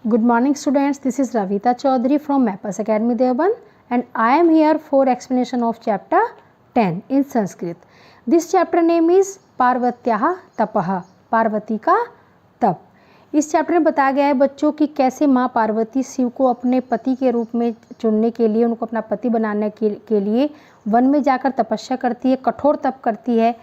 Good morning students, this is Ravita Chaudhary from Mappers Academy Deoband and I am here for explanation of chapter 10 in Sanskrit. This chapter name is पार्वत्याः तपः, पार्वती का तप। इस chapter में बताया गया है बच्चों कि कैसे माँ पार्वती शिव को अपने पति के रूप में चुनने के लिए, उनको अपना पति बनाने के लिए वन में जाकर तपस्या करती है, कठोर तप करती है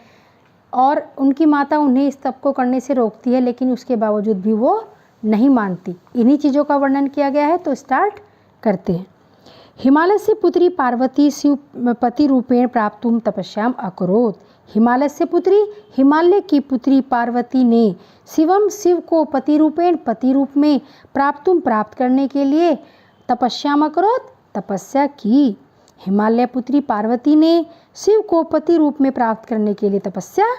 और उनकी माता उन्हें इस तप को करने से रोकती है, लेकिन उसके बावजूद भी वो नहीं मानती। इन्हीं चीज़ों का वर्णन किया गया है, तो स्टार्ट करते हैं। हिमालय से पुत्री पार्वती शिव पति रूपेण प्राप्तुम तपस्याम अकरोत्। हिमालय से पुत्री, हिमालय की पुत्री पार्वती ने शिवम शिव को पति रूप में प्राप्तुम प्राप्त करने के लिए तपस्याम अकरोत् तपस्या की। हिमालय पुत्री पार्वती ने शिव को पति रूप में प्राप्त करने के लिए तपस्या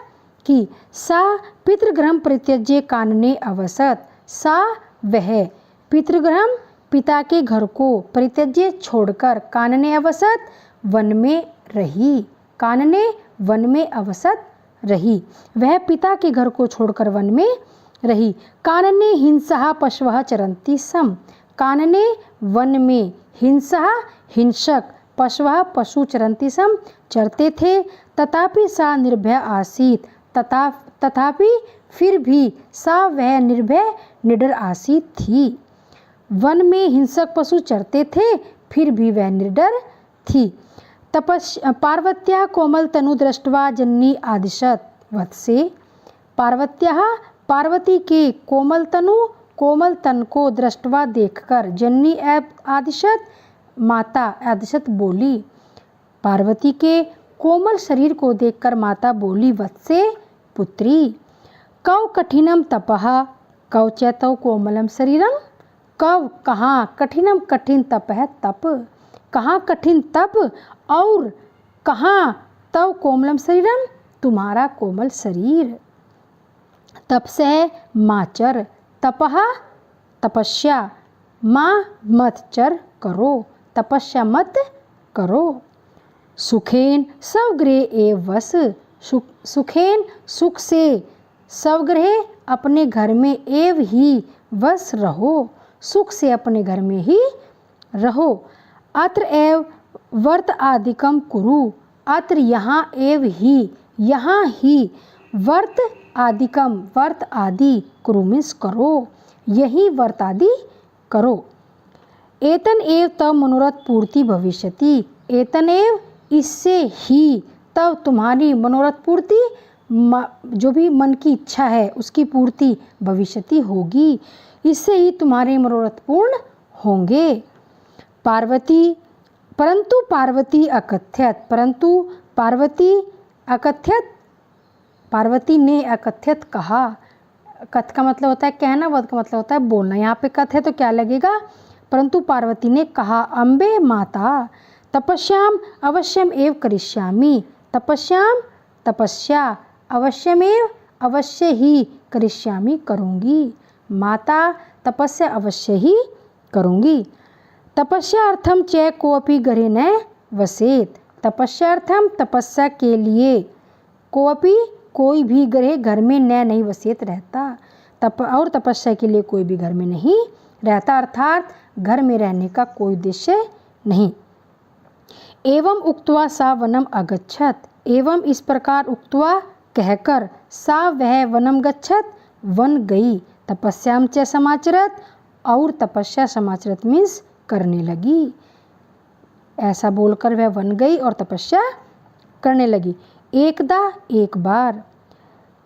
की। सा पितृगृहं परित्यज्य कानने अवसत। सा वह पितृगृहं पिता के घर को परित्यज्य छोड़कर कानने अवसत वन में रही। कानने वन में अवसत रही, वह पिता के घर को छोड़कर वन में रही। कानने हिंसः पशवः चरन्ति स्म। कानने वन में हिंसः हिंसक पशवः पशु चरन्ति स्म चरते थे। तथापि सा निर्भय आसीत्। तथापि फिर भी सा वह निर्भय निडर आसीत् थी। वन में हिंसक पशु चरते थे, फिर भी वह निडर थी। पार्वत्याः कोमल तनु दृष्ट्वा जननी आदिशत वत्से। पार्वत्याः पार्वती के कोमल तन को दृष्ट्वा देखकर जननी आदिशत माता आदिशत बोली। पार्वती के कोमल शरीर को देखकर माता बोली, वत्से पुत्री। कौ कठिनम तपः कौ च तौ कोमलम शरीरम। कव कहाँ, कठिनम कठिन तप है तप, कहाँ कठिन तप और कहाँ तव कोमलम शरीरम तुम्हारा कोमल शरीर। तप से माचर, तपः तपस्या, माँ मत चर करो, तपस्या मत करो। सुखेन स्वगृहे एव वस। सुखेन सुख से स्वगृहे अपने घर में एव ही वस रहो, सुख से अपने घर में ही रहो। अत्र एव वर्त आदिकम कुरु। अत्र यहाँ एव ही, यहाँ ही वर्त आदिकम वर्त आदि कुरु मीन्स करो, यही वर्त आदि करो। एतन एव तव मनोरथ पूर्ति भविष्यति। एतन एव इससे ही तब तुम्हारी मनोरथ पूर्ति, जो भी मन की इच्छा है उसकी पूर्ति भविष्यति होगी, इससे ही तुम्हारे मनोरथ पूर्ण होंगे। पार्वती परंतु पार्वती अकथ्यत। परंतु पार्वती अकथ्यत, पार्वती ने अकथ्यत कहा। कथ का मतलब होता है कहना, वद का मतलब होता है बोलना। यहाँ पे कथ है तो क्या लगेगा, परंतु पार्वती ने कहा, अम्बे माता तपस्याम अवश्यम एव करिष्यामि। तपस्याम तपस्या अवश्यमेव अवश्य ही करिष्यामि करूँगी। माता तपस्या अवश्य ही करूँगी। तपस्यार्थम च कोऽपि गृहे न वसेत। तपस्यार्थम तपस्या के लिए कोऽपि कोई भी गृह घर में नहीं वसेत रहता। और तपस्या के लिए कोई भी घर में नहीं रहता, अर्थात घर में रहने का कोई उद्देश्य नहीं। एवं उक्त्वा सा वनम अगच्छत। एवं इस प्रकार उक्त्वा कहकर सा वह वनम गच्छत वन गई। तपस्याम च समाचरत और तपस्या समाचरत मीन्स करने लगी। ऐसा बोलकर वह वन गई और तपस्या करने लगी। एकदा एक बार।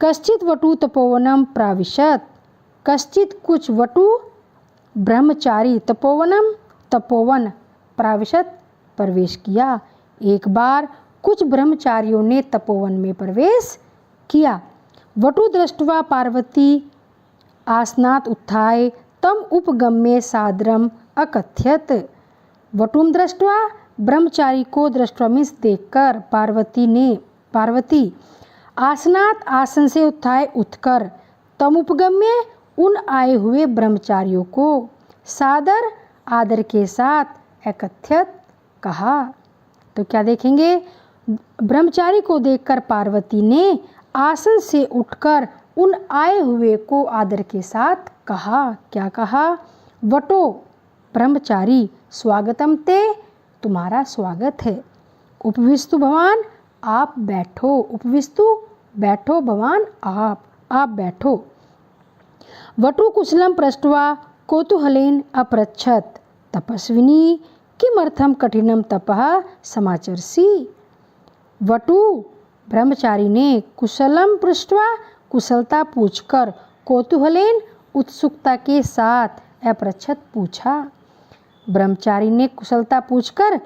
कश्चित वटु तपोवनम प्राविशत। कश्चित कुछ वटु ब्रह्मचारी तपोवनम तपोवन प्राविशत प्रवेश किया। एक बार कुछ ब्रह्मचारियों ने तपोवन में प्रवेश किया। वटु दृष्ट्वा पार्वती आसनात् उत्थाय तम उपगम्य सादरम अकथ्यत। वटुम दृष्ट्वा ब्रह्मचारी को दृष्ट्वा मीन्स देखकर पार्वती आसनात् आसन से उत्थाय उठकर तम उपगम्य उन आए हुए ब्रह्मचारियों को सादर आदर के साथ अकथ्यत कहा। तो क्या देखेंगे, ब्रह्मचारी को देखकर पार्वती ने आसन से उठकर उन आए हुए को आदर के साथ कहा। क्या कहा, वटो ब्रह्मचारी स्वागतम ते, तुम्हारा स्वागत है। उपविस्तु भवान, आप बैठो। उपविस्तु बैठो, भवान आप बैठो। वटु कुशलम पृष्ट्वा कौतूहलेन अपृच्छत तपस्विनी किमर्थम कठिनम तपः समाचरसि। वटु ब्रह्मचारी ने कुशलम पृष्ट्वा कुशलता पूछकर कौतूहलेन उत्सुकता के साथ अपृच्छत पूछा। ब्रह्मचारी ने कुशलता पूछकर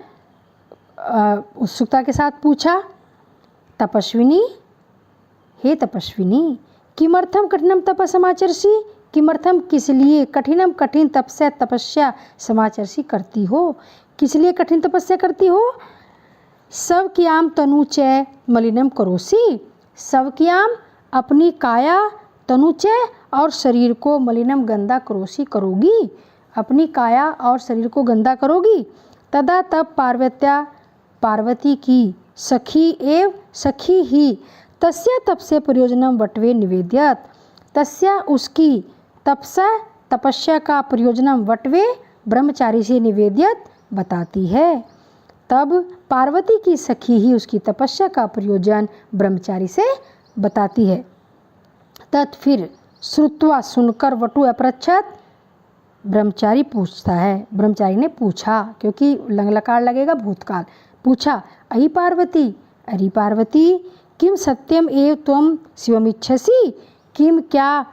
उत्सुकता के साथ पूछा, तपस्विनी, हे तपस्विनी, किमर्थम कठिनम तप समाचरसी, किमर्थम किस लिए, कठिनम कठिन तपस्या तपस्या समाचरसी करती हो, किस लिए कठिन तपस्या करती हो। सवक्याम तनुचय मलिनम करोसी, सवक्याम अपनी काया, तनुचय और शरीर को, मलिनम गंदा करोसी करोगी, अपनी काया और शरीर को गंदा करोगी। तदा तब पार्वत्या पार्वती की सखी एव सखी ही तस्या तपसे प्रयोजनम वटवे निवेद्यत, तस्या उसकी तपसा तपस्या का प्रयोजनम वटवे ब्रह्मचारी से निवेद्यत बताती है। तब पार्वती की सखी ही उसकी तपस्या का प्रयोजन ब्रह्मचारी से बताती है। तत् फिर श्रुत्वा सुनकर वटु अपृच्छत, ब्रह्मचारी पूछता है, ब्रह्मचारी ने पूछा, क्योंकि लंगलकार लगेगा भूतकाल, पूछा, अहि पार्वती, अरे पार्वती, किम सत्यम एव त्वम शिवमिच्छसि, किम क्या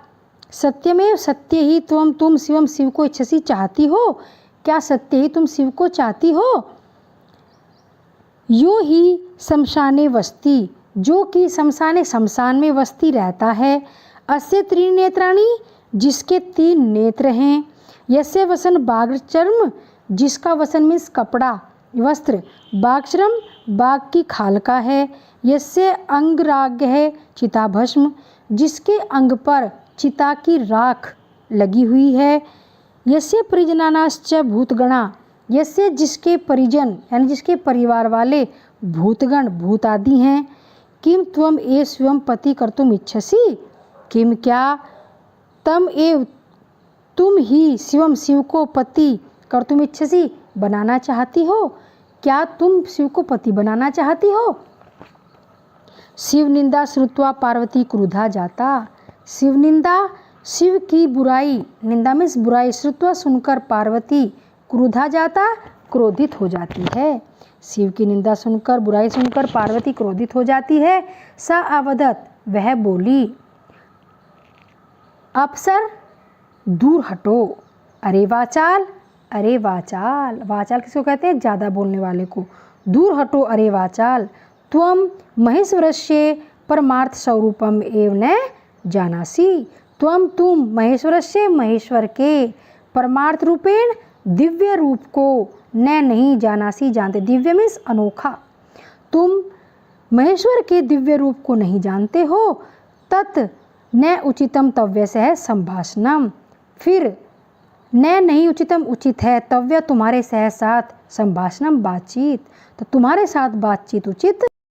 सत्यमेव सत्य ही तुम शिवम शिव को इच्छसि चाहती हो, क्या सत्य ही तुम शिव को चाहती हो। यो ही शमशाने वस्ती, जो कि शमशान में वस्ती रहता है। अस्य त्रीणि नेत्राणि, जिसके 3 नेत्र हैं। यस्य वसन बाघचर्म, जिसका वसन मीन्स कपड़ा वस्त्र, बाघचर्म बाघ की खाल का है। यस्य अंगराग है चिताभस्म, जिसके अंग पर चिता की राख लगी हुई है। यस्य परिजनानाश्च भूतगणा, यस्य जिसके परिजन यानी जिसके परिवार वाले भूतगण भूत आदि हैं। किम त्वम एव स्वयं पति कर्तुम इच्छसि, किम क्या तम एव तुम ही शिवम शिव को पति कर्तुम इच्छसि बनाना चाहती हो, क्या तुम शिव को पति बनाना चाहती हो। शिव निंदा श्रुत्वा पार्वती क्रुद्धा जाता, शिव निंदा शिव की बुराई, निंदा मीन्स बुराई, श्रुत्वा सुनकर पार्वती क्रुद्धा जाता क्रोधित हो जाती है। शिव की निंदा सुनकर बुराई सुनकर पार्वती क्रोधित हो जाती है। सा अवदत, वह बोली, अप्सर दूर हटो, अरे वाचाल, अरे वाचाल, वाचाल किसको कहते हैं, ज़्यादा बोलने वाले को, दूर हटो अरे वाचाल, त्वम महेश्वरस्य परमार्थ स्वरूपम एव न जानासी, तुम महेश्वरस्य महेश्वर के परमार्थ रूपेण दिव्य रूप को न नहीं जानासी जानते, दिव्य मीन्स अनोखा, तुम महेश्वर के दिव्य रूप को नहीं जानते हो। तत् न उचितम तव्य सह संभाषणम, फिर न नहीं उचितम उचित है, तव्य तुम्हारे सह साथ संभाषणम बातचीत, तो तुम्हारे साथ बातचीत उचित